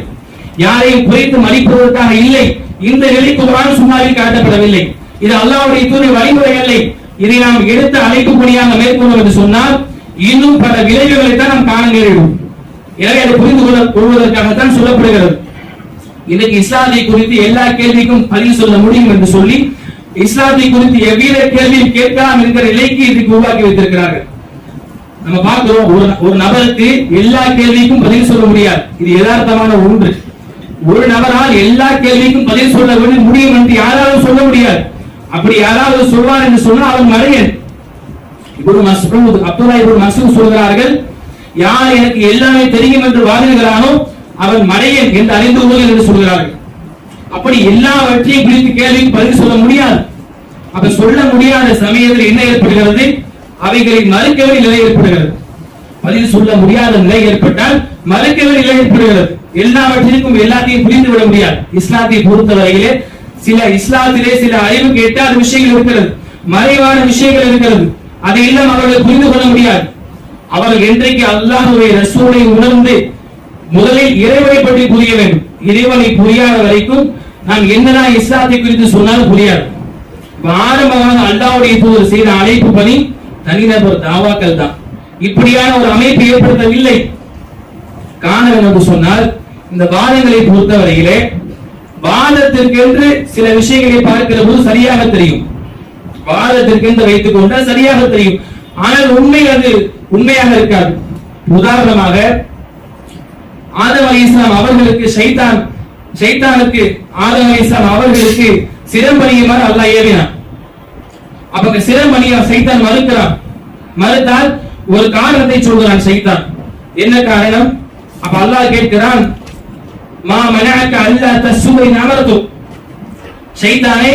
யாரையும் குறைத்து மதிப்பதற்காக இல்லை. இந்த நிலை குர்ஆன் சுன்னாவில் காட்டப்படவில்லை. இது அல்லாஹ்வுடைய தூதர் வழிமுறை இல்லை. இதை நாம் எடுத்த அழைப்பு பணியாக மேற்கொள்வோம் என்று சொன்னால் இன்னும் பல விளைவுகளை தான் நாம் காண நேரிடும். எனவே அதை புரிந்து கொள்வதற்காகத்தான் சொல்லப்படுகிறது. இன்னைக்கு இஸ்லாத்தை குறித்து எல்லா கேள்விக்கும் பதில் சொல்ல முடியும் என்று சொல்லி இஸ்லாத்தை குறித்து எவ்வித கேள்வியும் கேட்கலாம் என்கிற நிலைக்கு இதுக்கு உருவாக்கி வைத்திருக்கிறார்கள். நம்ம பார்க்கிறோம், ஒரு நபருக்கு எல்லா கேள்விக்கும் பதில் சொல்ல முடியாது. இது யதார்த்தமான ஒன்று. ஒரு நபரால் எல்லா கேள்விக்கும் பதில் சொல்ல முடியும் என்று யாராலும் சொல்ல முடியாது. அப்படி யாராவது சொல்வார் என்று சொன்னால் அவன் மடையன். அப்துல்லா இப்னு மஸ்ஊத் சொல்கிறார்கள், யார் எனக்கு எல்லாமே தெரியும் என்று வாதிடுகிறானோ அவன் மடையன் என்று அறிந்து கொள்ளுங்கள் என்று சொல்கிறார்கள். அப்படி எல்லாவற்றையும் குறித்து கேள்விக்கு பதில் சொல்ல முடியாது. அப்ப சொல்ல முடியாத சமயத்தில் என்ன ஏற்படுகிறது? அவைகளை மறுக்கவே நிலை ஏற்படுகிறது. பதில் சொல்ல முடியாத நிலை ஏற்பட்டால் மறுக்கவே நிலை ஏற்படுகிறது. எல்லாவற்றிற்கும் எல்லாத்தையும் புரிந்து விட முடியாது. இஸ்லாத்தை பொறுத்தவரையிலே இஸ்லாத்திலே சில அறிவுக்கு எட்டாத விஷயங்கள் இருக்கிறது, மறைவான விஷயங்கள் இருக்கிறது. அதையெல்லாம் அவர்கள் புரிந்து கொள்ள முடியாது. அவர்கள் என்றைக்கு அல்லாஹ்வுடைய ரசூலை உணர்ந்து முதலில் இறைவனை பற்றி புரிய வேண்டும். இறைவனை புரியாத வரைக்கும் நாம் என்னதான் இஸ்லாத்தை குறித்து சொன்னாலும் புரியாது. ஆரம்பமாக அல்லாஹ்வுடைய தூதர் செய்த அழைப்பு பணி தனிநபர் தாவாக்கள் தான். இப்படியான ஒரு அமைப்பு ஏற்படுத்தவில்லை. காரணம் என்று சொன்னால், இந்த வாதங்களை பொறுத்தவரையிலே வாதத்திற்கென்று சில விஷயங்களை பார்க்கிற போது சரியாக தெரியும். வாதத்திற்கென்று வைத்துக் கொண்டால் சரியாக தெரியும். ஆனால் உண்மை அது உண்மையாக இருக்காது. உதாரணமாக ஆதம் அலைஹிஸ்ஸலாம் அவர்களுக்கு ஷைத்தானுக்கு ஆதம் அலைஹிஸ்ஸலாம் அவர்களுக்கு சிரம்பணியுமாறு அல்லாஹ் ஏவினான். அப்ப சிரம்பணிய ஷைத்தான் மறுத்தால் ஒரு காரணத்தை சொல்கிறான் ஷைத்தான். என்ன காரணம்? அப்ப அல்லாஹ் கேட்கிறான், மா மனஅக அல்லா தஸ்ஜுத இன் அமர்து. ஷைத்தானே,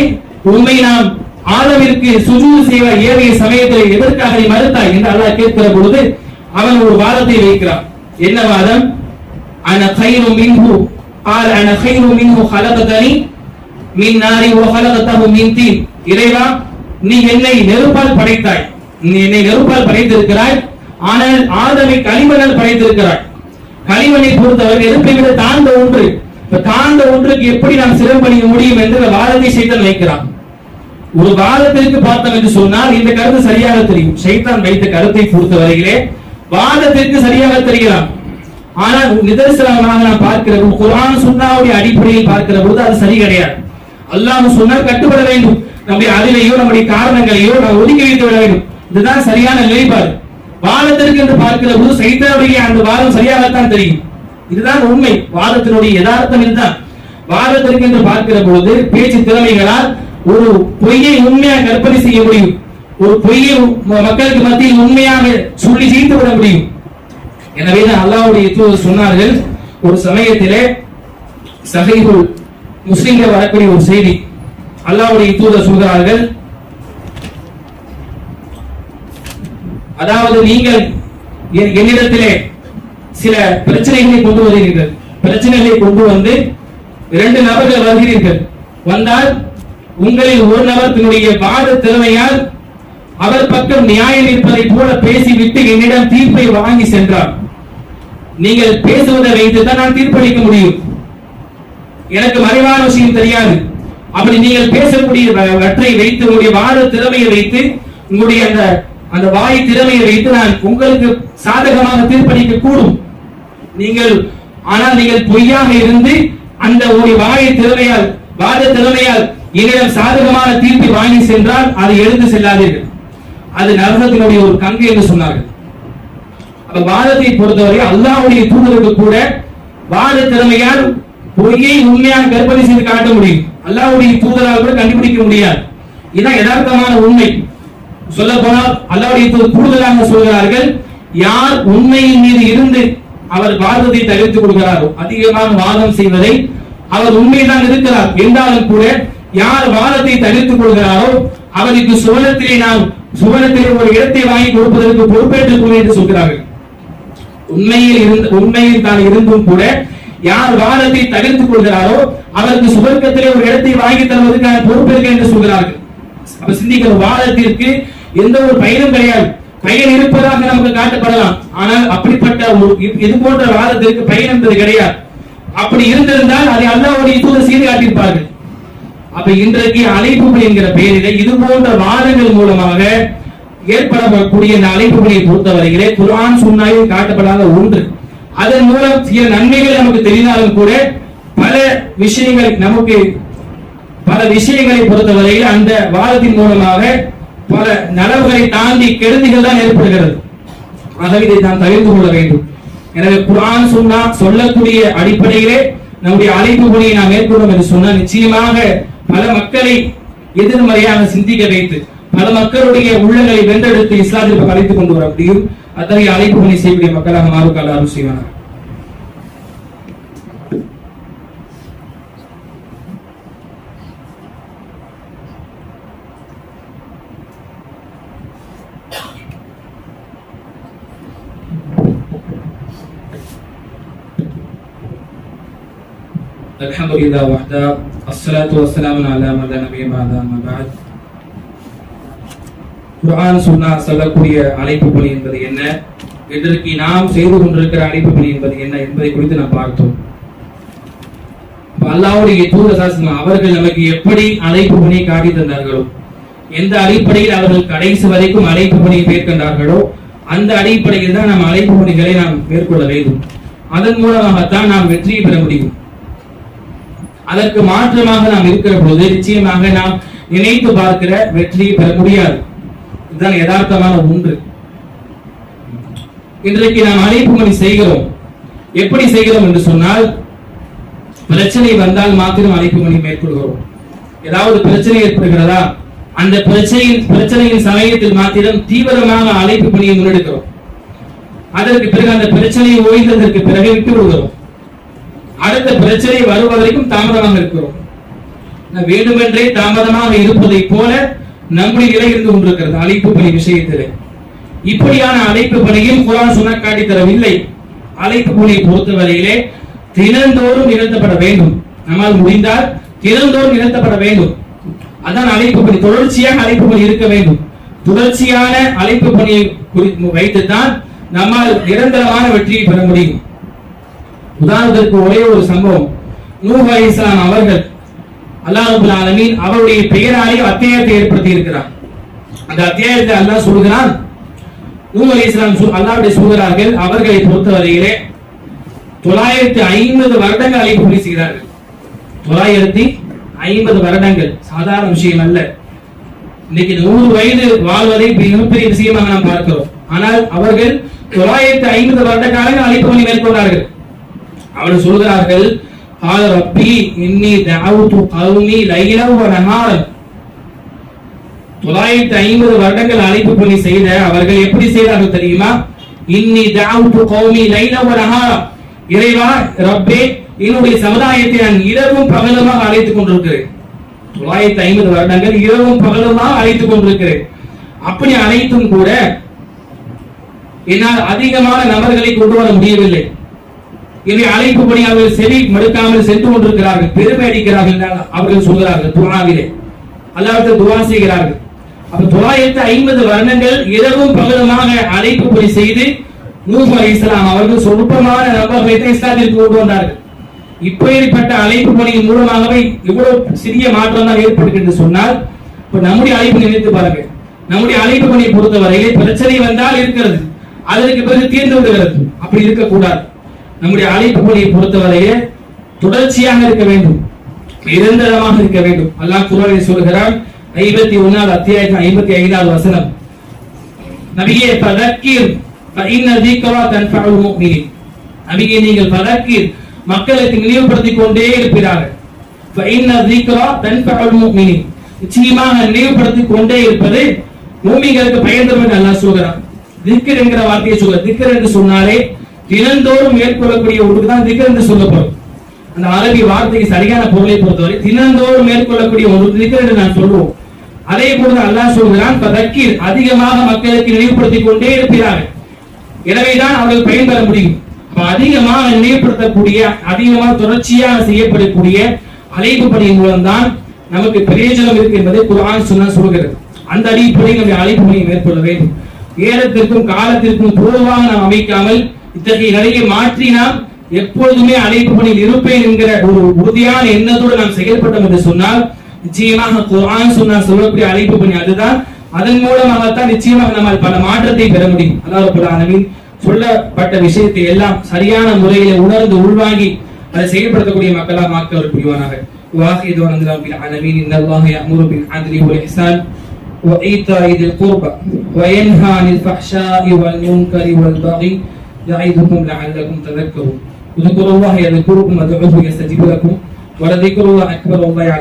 உம்மை நாம் ஆதமிற்கு சுஜூத் செய்ய ஏவிய சமயத்தில் எதற்காக நீ மறுத்தாய் என்று அல்லாஹ் கேட்கிற பொழுது அவன் ஒரு வாதத்தை வைக்கிறான். என்ன வாதம்? அன கைரு மின்ஹு قال انا خير منه خلقتني من نار وخلقته من طين. இறைவா, நீ என்னை நெருப்பால் படைத்தாய், நீ என்னை நெருப்பால் படைத்திருக்கிறாய், ஆனால் ஆதமை களிமண்ணால் படைத்திருக்கிறாய். களிமண்ணை பொறுத்தவரை நெருப்பை விட தாழ்ந்த ஒன்று. இப்ப தாழ்ந்த ஒன்றுக்கு எப்படி நாம் சிறப்பணிய முடியும் என்று வாதத்தை சைத்தான் வைக்கிறான். ஒரு வாதத்திற்கு பார்த்தோம் என்று சொன்னால் இந்த கருத்து சரியாக தெரியும். சைத்தான் வைத்த கருத்தை பொறுத்தவரையிலே வாதத்திற்கு சரியாக தெரிகிறான். ஆனால் நிதர்சனமாக நாம் பார்க்கிற போது குர்ஆன் சுன்னாவுடைய அடிப்படையில் பார்க்கிற போது அது சரி கிடையாது. அல்லாஹ் சொன்னால் கட்டுப்பட வேண்டும். நம்முடைய அறிவையோ நம்முடைய காரணங்களையோ நாம் ஒதுக்கி வைத்து விட வேண்டும். இதுதான் சரியான நிலைப்பாடு. வாதத்திற்கு என்று பார்க்கிற போது சைத்தானுடைய அந்த வாதம் சரியாகத்தான் தெரியும். இதுதான் உண்மை. வாதத்தினுடைய யதார்த்தம் இதுதான். வாதத்திற்கு என்று பார்க்கிற பொழுது பேச்சு திறமைகளால் ஒரு பொய்யை உண்மையாக கற்பனை செய்ய முடியும். ஒரு பொய்யை மக்களுக்கு மத்தியில் உண்மையாக சொல்லி ஜெயித்து விட முடியும். எனவேதான் அல்லாஹ்வுடைய தூதர் சொன்னார்கள், ஒரு சமயத்திலே சஹீஹுல் முஸ்லிம்ல வரக்கூடிய ஒரு செய்தி, அல்லாஹ்வுடைய தூதர் சொல்கிறார்கள், அதாவது நீங்கள் என்னிடத்திலே சில பிரச்சனைகளை கொண்டு வருகிறீர்கள். பிரச்சனைகளை கொண்டு வந்து 2 நபர்கள் வருகிறீர்கள். வந்தால் உங்களில் ஒரு நபர் தன்னுடைய வாத திறமையால் அவர் பக்கம் நியாயம் இருப்பதை போல பேசிவிட்டு என்னிடம் தீர்ப்பை வாங்கி சென்றார். நீங்கள் பேசுவதை வைத்துதான் நான் தீர்ப்பளிக்க முடியும். எனக்கு மறைவான விஷயம் தெரியாது. அப்படி நீங்கள் பேசக்கூடிய வற்றை வைத்து உங்களுடைய வாத திறமையை வைத்து உங்களுடைய அந்த வாய் திறமையை வைத்து நான் உங்களுக்கு சாதகமாக தீர்ப்பளிக்க கூடும். ஆனால் நீங்கள் பொய்யாக இருந்து அந்த ஒரு வாயை திறமையால் வாத திறமையால் என்னிடம் சாதகமான தீர்ப்பை வாங்கி சென்றால் அதை எழுந்து செல்லாதீர்கள். அது நரகத்தினுடைய ஒரு கங்கு என்று சொன்னார்கள். அப்ப வாதத்தை பொறுத்தவரை அல்லாஹ்வுடைய தூதருக்கு கூட வாத திறமையால் பொய்யை உண்மையாக கற்பனை செய்து காட்ட முடியும். அல்லாஹ்வுடைய தூதரால் கூட கண்டுபிடிக்க முடியாது. இதுதான் யதார்த்தமான உண்மை. சொல்ல போனால் அல்லாஹ்வுடைய தூதர் கூடுதலாக சொல்கிறார்கள், யார் உண்மையின் மீது இருந்து அவர் வாதத்தை தவிர்த்துக் கொள்கிறாரோ, அதிகமாக வாதம் செய்வதை அவர் உண்மைதான் இருக்கிறார் என்றாலும் கூட யார் வாதத்தை தவிர்த்துக் கொள்கிறாரோ அவருக்கு சுவனத்திலே ஒரு இடத்தை வாங்கி கொடுப்பதற்கு பொறுப்பேற்றுக் என்று சொல்கிறார்கள். உண்மையில் தான் இருந்தும் கூட யார் வாதத்தை தவிர்த்துக் கொள்கிறாரோ அவருக்கு சுவர்க்கத்திலே ஒரு இடத்தை வாங்கி தருவதற்கான பொறுப்பேற்க என்று சொல்கிறார்கள். அப்ப சிந்திக்கிற வாதத்திற்கு எந்த ஒரு பயனும் கிடையாது. பயன் இருப்பதாக நமக்கு காட்டப்படலாம். ஆனால் அப்படிப்பட்ட இது போன்ற வாதத்திற்கு பயன் என்பது கிடையாது. அப்படி இருந்திருந்தால் அதை அல்லாஹ்வுடைய தூதர் செய்து காட்டியிருப்பார்கள். அப்ப இன்றைக்கு அழைப்பு பணி என்கிற பெயரிலே இது போன்ற வாதங்கள் மூலமாக ஏற்படக்கூடிய இந்த அழைப்பு பணியை பொறுத்தவரையிலே குர்ஆன் சுன்னாவில் காட்டப்படாத ஒன்று. அதன் மூலம் சில நன்மைகள் நமக்கு தெரிந்தாலும் கூட பல விஷயங்களை பொறுத்தவரையில் அந்த வாதத்தின் மூலமாக பல நலவுகளை தாண்டி கெடுதிகள் தான் ஏற்படுகிறது. ஆகவே இதை நாம் தவிர்த்து கொள்ள வேண்டும். எனவே குர்ஆன் சுன்னா சொல்லக்கூடிய அடிப்படையிலே நம்முடைய அழைப்பு பணியை நாம் மேற்கொள்ளும் என்று சொன்னால் நிச்சயமாக பல மக்களை எதிர்மறையாக சிந்திக்க வைத்து பல மக்களுடைய உள்ளங்களை வென்றெடுத்து இஸ்லாத்திற்கு அழைத்துக் கொண்டு வர முடியும். அத்தகைய அழைப்பு பணி செய்யக்கூடிய மக்களாக மாறும் அருள் செய்வார்கள். அல்ஹம்துலில்லாஹ் வஹ்தஹு அஸ்ஸலாத்து வஸ்ஸலாமு அலா மன் லா நபிய்ய பஅத அம்மா பஅத். குர்ஆன் சுன்னா சொல்லக்கூடிய அழைப்பு பணி என்பது என்ன, இன்றைக்கு நாம் செய்து கொண்டிருக்கிற அழைப்பு பணி என்பது என்ன என்பதை குறித்து நாம் பார்த்தோம். அல்லாஹ்வுடைய தூதர் அவர்கள் நமக்கு எப்படி அழைப்பு பணியை காட்டி தந்தார்களோ, எந்த அடிப்படையில் அவர்கள் கடைசி வரைக்கும் அழைப்பு பணியை மேற்கொண்டார்களோ அந்த அடிப்படையில் தான் நாம் அழைப்பு பணிகளை நாம் மேற்கொள்ள வேண்டும். அதன் மூலமாகத்தான் நாம் வெற்றியை பெற முடியும். அதற்கு மாற்றமாக நாம் இருக்கிற போது நிச்சயமாக நாம் நினைத்து பார்க்கிற வெற்றியை பெற முடியாது. இதுதான் யதார்த்தமான ஒன்று. இன்றைக்கு நாம் அழைப்பு பணி செய்கிறோம். எப்படி செய்கிறோம் என்று சொன்னால், பிரச்சனை வந்தால் மாத்திரம் அழைப்பு பணி மேற்கொள்கிறோம். ஏதாவது பிரச்சனை ஏற்படுகிறதா, அந்த பிரச்சனையின் சமயத்தில் மாத்திரம் தீவிரமாக அழைப்பு பணியை முன்னெடுக்கிறோம். அதற்கு பிறகு அந்த பிரச்சனையை ஓய்ந்ததற்கு பிறகு விட்டு விடுகிறோம். அடுத்த பிரச்சனை வருவதற்கும் தாமதமாக இருக்கிறோம். வேண்டுமென்றே தாமதமாக இருப்பதை போல நம்முடைய நிலை இருந்து கொண்டிருக்கிறது அழைப்பு பணி விஷயத்திலே. இப்படியான அழைப்பு பணியும் குர்ஆன் சுன்னா காட்டி தரவில்லை. அழைப்பு பணியை பொறுத்தவரையிலே தினந்தோறும் நிகழ்த்தப்பட வேண்டும். நம்மால் முடிந்தால் தினந்தோறும் நிகழ்த்தப்பட வேண்டும். அதான் அழைப்பு பணி. தொடர்ச்சியாக அழைப்பு பணி இருக்க வேண்டும். தொடர்ச்சியான அழைப்பு பணியை வைத்துத்தான் நம்மால் நிரந்தரமான வெற்றியை பெற முடியும். உதாரணத்திற்கு ஒரே ஒரு சம்பவம். நூஹ் அலைஹிஸ்ஸலாம் அவர்கள் அல்லாஹ் ரப்பல் ஆலமீன் அவருடைய பெயராலே அத்தியாயத்தை ஏற்படுத்தி இருக்கிறார். அந்த அத்தியாயத்தை அல்லாஹ் சொல்கிறான், நூஹ் அலைஹிஸ்ஸலாம் அல்லாஹ்வுடைய தூதர்கள் அவர்களை பொறுத்தவரையிலே 950 வருடங்கள் அழைப்பு பணி செய்கிறார்கள். 950 வருடங்கள் சாதாரண விஷயம் அல்ல. இன்னைக்கு 100 வயது வாழ்வதை மிகப்பெரிய விஷயமாக நாம் பார்க்கிறோம். ஆனால் அவர்கள் 950 வருட காலங்கள் அழைப்பு பணி மேற்கொண்டார்கள். அவர்கள் சொல்கிறார்கள், قال ربي إني دعوت قومي ليلا ونهارا. 950 வருடங்கள் அழைப்பு பணி செய்த அவர்கள் எப்படி செய்தார்கள் தெரியுமா? இன்னி دعوت قومي ليلا ونهارا. இறைவா ரப்பே, என்னுடைய சமுதாயத்தை நான் இரவும் பகலுமாக அழைத்துக் கொண்டிருக்கிறேன். 950 வருடங்கள் இரவும் பகலுமாக அழைத்துக் கொண்டிருக்கிறேன். அப்படி அழைத்தும் கூட என்னால் அதிகமான நபர்களை கொண்டு வர முடியவில்லை. இதை அழைப்புப்படி அவர்கள் செவி மடுக்காமல் சென்று கொண்டிருக்கிறார்கள், பெருமை அடிக்கிறார்கள். அவர்கள் சொல்கிறார்கள் துஆவிலே அல்லாஹ்விடம் துஆ செய்கிறார்கள். அப்ப 950 வருடங்கள் இரவும் பகலுமாக அழைப்புப்படி செய்து நூஹ் அலைஹிஸ்ஸலாம் அவர்கள் சொற்பமான நபர்களை இஸ்லாத்திற்கு கொண்டு வந்தார்கள். இப்படிப்பட்ட அழைப்பு பணியின் மூலமாகவே இவ்வளவு சிறிய மாற்றம் தான் ஏற்படுகிறது சொன்னால், இப்ப நம்முடைய அழைப்பு நினைத்து பாருங்க. நம்முடைய அழைப்பு பணியை பொறுத்தவரையிலே பிரச்சனை வந்தால் இருக்கிறது, அதற்கு பிறகு தீர்ந்து விடுகிறது. அப்படி இருக்கக்கூடாது. நம்முடைய அழைப்பு பணியை பொறுத்தவரையே தொடர்ச்சியாக இருக்க வேண்டும், நிரந்தரமாக இருக்க வேண்டும். அல்லாஹ் குர்ஆனில் சொல்கிறான், 51வது அத்தியாயம் 55வது வசனம், நபியே ஃபதக்கிர் ஃபஇன்ன ذிக்ரா தன்ஃபஉல் முஃமினீன். நபியே நீங்கள் ஃபதக்கிர் மக்களுக்கு நினைவுபடுத்திக் கொண்டே இருப்பீர்கள். ஃபஇன்ன ذிக்ரா தன்ஃபஉல் முஃமினீன். நிச்சயமாக நினைவுபடுத்திக் கொண்டே இருப்பது மூமின்களுக்கு பயன் தரும் என்று அல்லாஹ் சொல்கிறான். திக்ர் என்கிற வார்த்தையை சொல்கிறார். திக்ர் என்று சொன்னாலே தினந்தோறும் மேற்கொள்ளக்கூடிய ஒன்று தான் திக்ர் என்று சொல்லப்படும். அந்த அரபி வார்த்தைக்கு சரியான பொருளை பொறுத்தவரை தினந்தோறும் மேற்கொள்ளக்கூடிய ஒன்று திக்ர் என்று நான் சொல்லுவோம். அதே போல அல்லாஹ் சொல்கிறான், ஃபதக்கிர் அதிகமாக மக்களுக்கு நினைவுபடுத்திக் கொண்டே இருப்பீர்கள். எனவேதான் அவர்கள் பயன்பெற முடியும். அதிகமாக நினைவுபடுத்தக்கூடிய, அதிகமாக தொடர்ச்சியாக செய்யப்படக்கூடிய அழைப்பு பணியின் மூலம்தான் நமக்கு பிரயோஜனம் இருக்கு என்பதை குர்ஆன் சொல்கிறது. அந்த அடிப்படையில் நம்முடைய அழைப்பு பணியை மேற்கொள்ள வேண்டும். நேரத்திற்கும் காலத்திற்கும் பொதுவாக நாம் அமைக்காமல் இத்தகைய நிலையை மாற்றி நாம் எப்பொழுதுமே அழைப்பு பணியில் இருப்பேன் என்கிற ஒரு உறுதியான எண்ணத்தோடு நாம் செயல்பட்டோம் என்று சொன்னால் நிச்சயமாக குர்ஆன் சொல்லக்கூடிய அழைப்பு பணி அதுதான். அதன் மூலமாகத்தான் நிச்சயமாக நம்ம பல மாற்றத்தை பெற முடியும். அல்லாஹ் ரப்பல் ஆலமீன் சொல்லப்பட்ட விஷயத்தை எல்லாம் சரியான முறையில உணர்ந்து உள்வாங்கி அதை செயல்படுத்தக்கூடிய மக்களாக மாற்றவர் புரிவானாக. வாஹிது வனந்திராபில் ஆலமீன். இன்னல்லாஹ யஅமுரு பில் அத்லி வல் இஹ்சான் وإيتاء ذي القربى وينهى عن الفحشاء والمنكر والبغي يعظكم لعلكم تذكرون. اذكروا الله يذكركم وادعوه يستجيب لكم ولذكر الله أكبر والله يعلم.